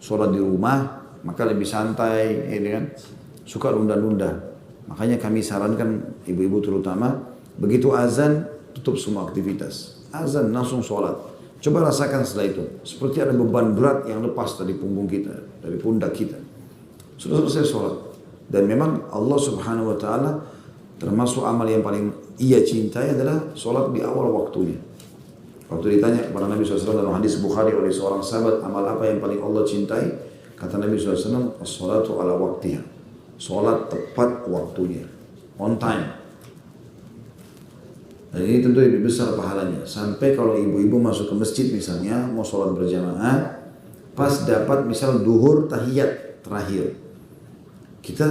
sholat di rumah, maka lebih santai, ya kan? Suka nunda-nunda. Makanya kami sarankan ibu-ibu terutama, begitu azan, tutup semua aktivitas. Azan langsung sholat. Coba rasakan setelah itu. Seperti ada beban berat yang lepas dari punggung kita, dari pundak kita. Sudah selesai sholat. Dan memang Allah subhanahu wa ta'ala termasuk amal yang paling ia cintai adalah sholat di awal waktunya. Waktu ditanya kepada Nabi SAW dalam hadis Bukhari oleh seorang sahabat, amal apa yang paling Allah cintai? Kata Nabi SAW, as-salatu ala waktiha. Sholat tepat waktunya, on time. Dan ini tentu lebih besar pahalanya. Sampai kalau ibu-ibu masuk ke masjid misalnya, mau sholat berjamaah, pas dapat misal duhur tahiyat terakhir. Kita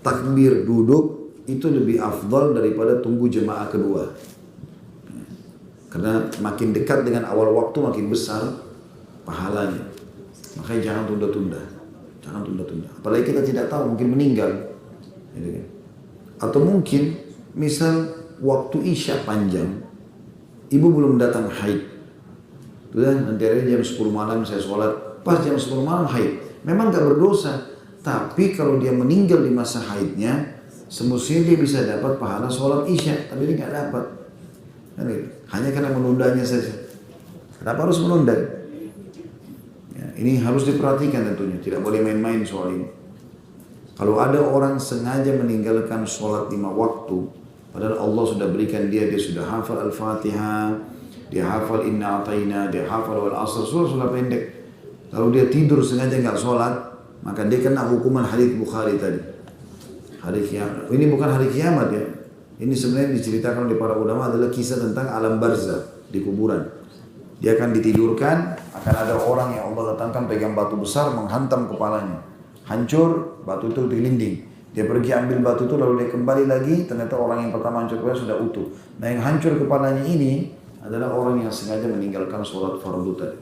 takbir duduk, itu lebih afdal daripada tunggu jemaah kedua. Karena makin dekat dengan awal waktu makin besar pahalanya. Makanya jangan tunda-tunda. Jangan tunda-tunda. Apalagi kita tidak tahu, mungkin meninggal. Atau mungkin, misal waktu isya panjang, ibu belum datang haid. Sudah, nanti hari jam 10 malam saya sholat. Pas jam 10 malam haid. Memang gak berdosa. Tapi kalau dia meninggal di masa haidnya, semestinya dia bisa dapat pahala sholat isya. Tapi dia gak dapat. Hanya karena menundanya saja. Kenapa harus menunda? Ini harus diperhatikan tentunya, tidak boleh main-main soal ini. Kalau ada orang sengaja meninggalkan sholat 5 waktu, padahal Allah sudah berikan dia sudah hafal Al-Fatihah, dia hafal Inna Atayna, dia hafal Wal Asr, sudah pendek. Lalu dia tidur sengaja nggak sholat, maka dia kena hukuman hadits Bukhari tadi. Hari kiamat. Ini bukan hari kiamat ya. Ini sebenarnya diceritakan oleh para ulama adalah kisah tentang alam barzah di kuburan. Dia akan ditidurkan, akan ada orang yang Allah datangkan pegang batu besar menghantam kepalanya. Hancur, batu itu dilinding. Dia pergi ambil batu itu lalu dia kembali lagi, ternyata orang yang pertama hancur kepalanya sudah utuh. Nah yang hancur kepalanya ini adalah orang yang sengaja meninggalkan sholat fardu tadi.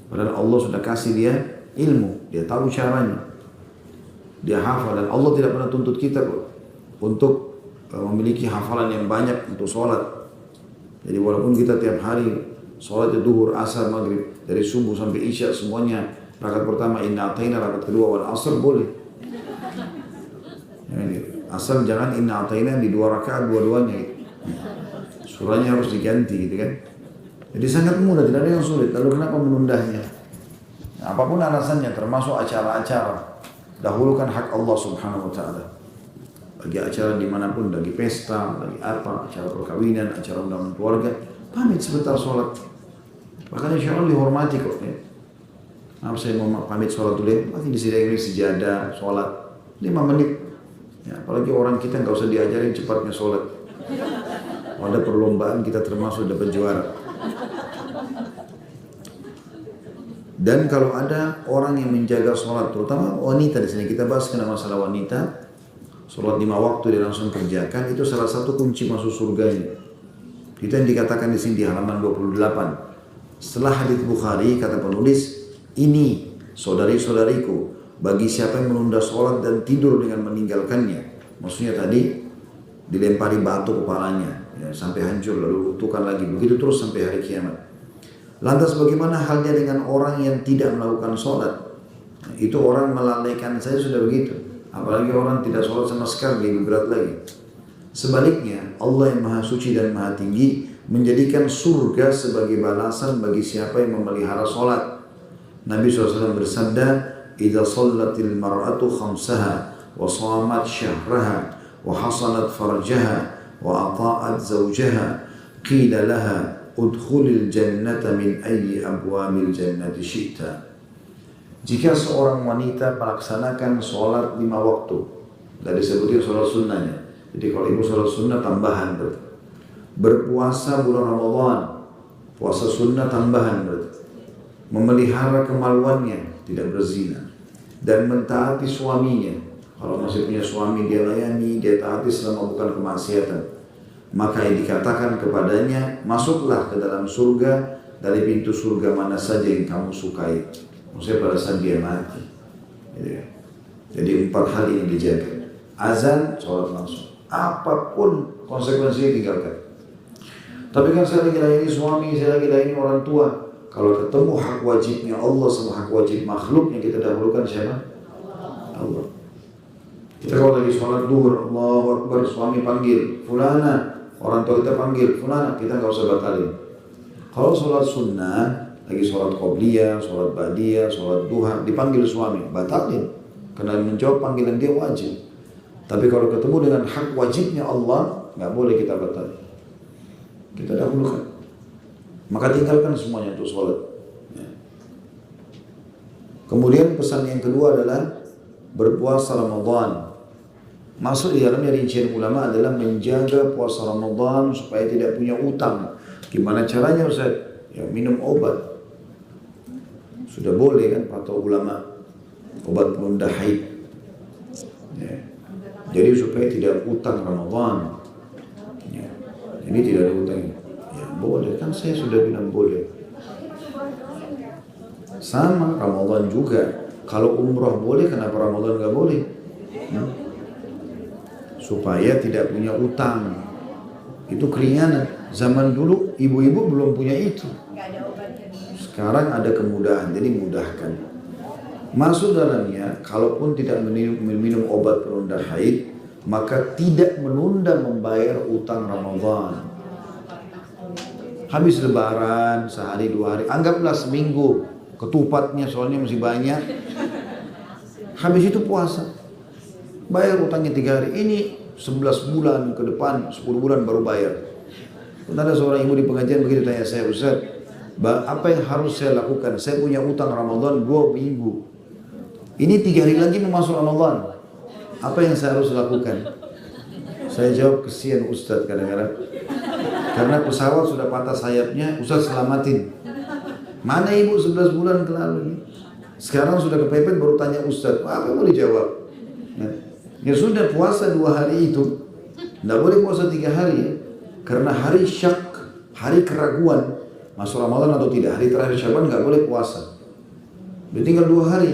Padahal Allah sudah kasih dia ilmu, dia tahu caranya. Dia hafal dan Allah tidak pernah tuntut kita kok untuk memiliki hafalan yang banyak untuk sholat. Jadi walaupun kita tiap hari sholat duhur, asar, maghrib, dari subuh sampai isya semuanya rakaat pertama Inna Atayna, rakaat kedua Wal Asr boleh. Asal jangan Inna Atayna di 2 rakaat dua-duanya. Surahnya harus diganti gitu kan. Jadi sangat mudah, tidak ada yang sulit. Lalu kenapa menundanya? Nah, apapun alasannya, termasuk acara-acara, dahulukan hak Allah subhanahu wa ta'ala. Bagi acara dimanapun, bagi pesta, bagi apa, acara perkawinan, acara undangan keluarga, pamit sebentar sholat. Bahkan insya Allah dihormati kok ya. Maaf saya mau pamit sholat dulu ya. Masih disediakan sejadah, sholat 5 menit. Ya, apalagi orang kita nggak usah diajarin cepatnya sholat. Kalau ada perlombaan kita termasuk dapat juara. Dan kalau ada orang yang menjaga sholat, terutama wanita di sini kita bahas karena masalah wanita, sholat 5 waktu dia langsung kerjakan, itu salah satu kunci masuk surganya. Itu yang dikatakan di sini di halaman 28. Setelah hadits Bukhari, kata penulis, ini saudari-saudariku, bagi siapa yang menunda sholat dan tidur dengan meninggalkannya. Maksudnya tadi, dilempari batu kepalanya, ya, sampai hancur, lalu utuhkan lagi. Begitu terus sampai hari kiamat. Lantas bagaimana halnya dengan orang yang tidak melakukan sholat? Nah, itu orang melalaikan saja sudah begitu. Apalagi orang tidak sholat sama sekali, lebih berat lagi. Sebaliknya, Allah yang maha suci dan maha tinggi menjadikan surga sebagai balasan bagi siapa yang memelihara sholat. Nabi SAW bersabda, "Idza shallatil mar'atu khamsaha wa shamat syahraha wa hasanat farjaha wa ata'at zawjaha qila laha udkhulil jannata min ayyi abwabil jannati syi'ta." Jika seorang wanita melaksanakan sholat 5 waktu, dari disebutnya sholat sunnahnya. Jadi kalau ibu sholat sunnah tambahan berarti. Berpuasa bulan Ramadan, puasa sunnah tambahan berarti. Memelihara kemaluannya, tidak berzina. Dan mentaati suaminya. Kalau masih punya suami dia layani, dia taati selama bukan kemaksiatan. Maka yang dikatakan kepadanya, masuklah ke dalam surga dari pintu surga mana saja yang kamu sukai. Maksudnya pada saat dia mati. Jadi 4 hal ini dijaga. Azan, sholat langsung. Apapun konsekuensinya tinggalkan. Tapi kan saya lagi layani suami, saya lagi layani orang tua. Kalau ketemu hak wajibnya Allah sama hak wajib makhluk, yang kita dahulukan siapa? Allah. Kita kalau lagi sholat duhur, Allahu Akbar, suami panggil fulana, orang tua kita panggil fulana, kita nggak usah batalin. Kalau sholat sunnah, lagi sholat qobliyah, sholat ba'diyah, sholat duha, dipanggil suami, batalin. Karena menjawab panggilan dia wajib. Tapi kalau ketemu dengan hak wajibnya Allah, nggak boleh kita batalin. Kita dahulukan. Maka tinggalkan semuanya untuk sholat. Kemudian pesan yang kedua adalah berpuasa Ramadan. Maksud di dalamnya rincian ulama adalah menjaga puasa Ramadan supaya tidak punya utang. Gimana caranya Ustaz? Ya minum obat. Sudah boleh kan kata ulama, obat penunda haid. Ya. Jadi supaya tidak utang Ramadan. Ya. Ini tidak ada utang. Ya boleh kan, saya sudah bilang boleh. Sama Ramadan juga. Kalau umrah boleh, kenapa Ramadan nggak boleh? Supaya tidak punya utang. Itu keringanan. Zaman dulu ibu-ibu belum punya itu. Sekarang ada kemudahan, jadi mudahkan. Masuk dalamnya, kalaupun tidak minum obat penunda haid, maka tidak menunda membayar utang Ramadan. Habis lebaran, sehari dua hari, anggaplah seminggu, ketupatnya soalnya masih banyak. Habis itu puasa, bayar utangnya 3 hari. Ini 11 bulan ke depan, 10 bulan baru bayar. Ada seorang ibu di pengajian begitu tanya saya, Ustaz, apa yang harus saya lakukan? Saya punya utang Ramadan 2 minggu. Ini 3 hari lagi mau masuk Ramadan. Apa yang saya harus lakukan? Saya jawab, kesian Ustaz kadang-kadang. Karena pesawat sudah patah sayapnya, Ustaz selamatin. Mana ibu 11 bulan ke lalu? Sekarang sudah kepepet baru tanya Ustaz, apa boleh jawab? Ya sudah, puasa 2 hari itu. Tidak boleh puasa 3 hari ya. Karena hari syak, hari keraguan, masuk Ramadan atau tidak, hari terakhir Syaban nggak boleh puasa. Udah tinggal 2 hari.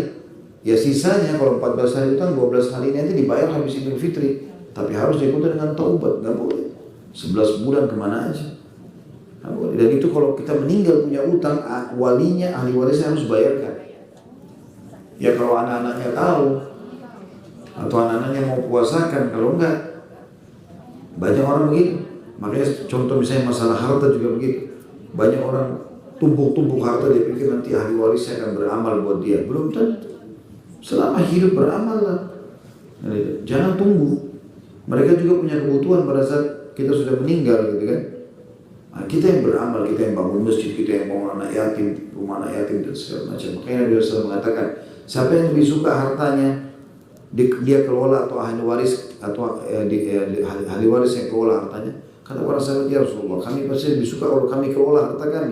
Ya sisanya kalau 14 hari itu kan 12 hari nanti dibayar habis Idul Fitri. Tapi harus diikuti dengan taubat, nggak boleh. 11 bulan kemana aja. Nggak boleh. Dan itu kalau kita meninggal punya utang, walinya, ahli warisnya harus bayarkan. Ya kalau anak-anaknya tahu, atau anak-anaknya mau puasakan, kalau enggak, banyak orang begitu. Makanya contoh misalnya masalah harta juga begitu. Banyak orang tumpuk-tumpuk harta, dia pikir nanti ahli warisnya akan beramal buat dia. Belum tentu. Selama hidup beramal lah. Jangan tunggu. Mereka juga punya kebutuhan pada saat kita sudah meninggal gitu kan. Nah, kita yang beramal, kita yang bangun masjid, kita yang bangun anak yatim, rumah anak yatim dan segala macam. Makanya Nabi SAW mengatakan, siapa yang lebih suka hartanya, dia kelola atau ahli waris atau ahli waris yang kelola hartanya. Kata para sahabat, ya Rasulullah, kami pasti lebih suka kalau kami kelola harta kami.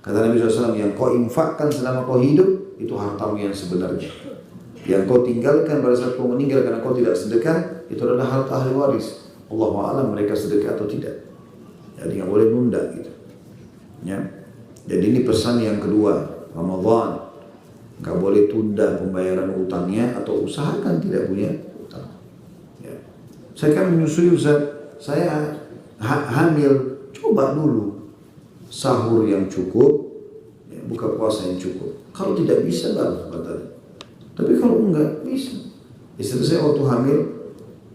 Kata Nabi SAW, yang kau infakkan selama kau hidup, itu hartamu yang sebenarnya. Yang kau tinggalkan pada saat kau meninggal karena kau tidak sedekah, itu adalah harta ahli waris. Allahu a'lam mereka sedekah atau tidak. Jadi nggak boleh nunda gitu. Ya. Jadi ini pesan yang kedua, Ramadan. Nggak boleh tunda pembayaran utangnya atau usahakan tidak punya utang. Ya. Saya kan menyusui Ustaz, saya hamil, coba dulu sahur yang cukup, ya, buka puasa yang cukup. Kalau tidak bisa baru batal. Tapi kalau enggak bisa. Istri saya waktu hamil,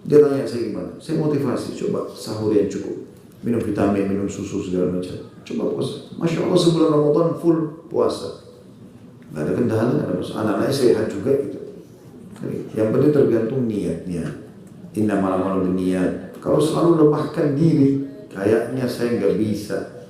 dia tanya saya gimana? Saya motivasi, coba sahur yang cukup, minum vitamin, minum susu segala macam. Coba puasa. Masya Allah sebulan Ramadan full puasa. Nggak ada kendala, nggak ada masalah. Anak-anaknya sehat juga gitu. Yang penting tergantung niatnya. Innamal a'malu binniyat. Kalau selalu lemahkan diri, kayaknya saya nggak bisa.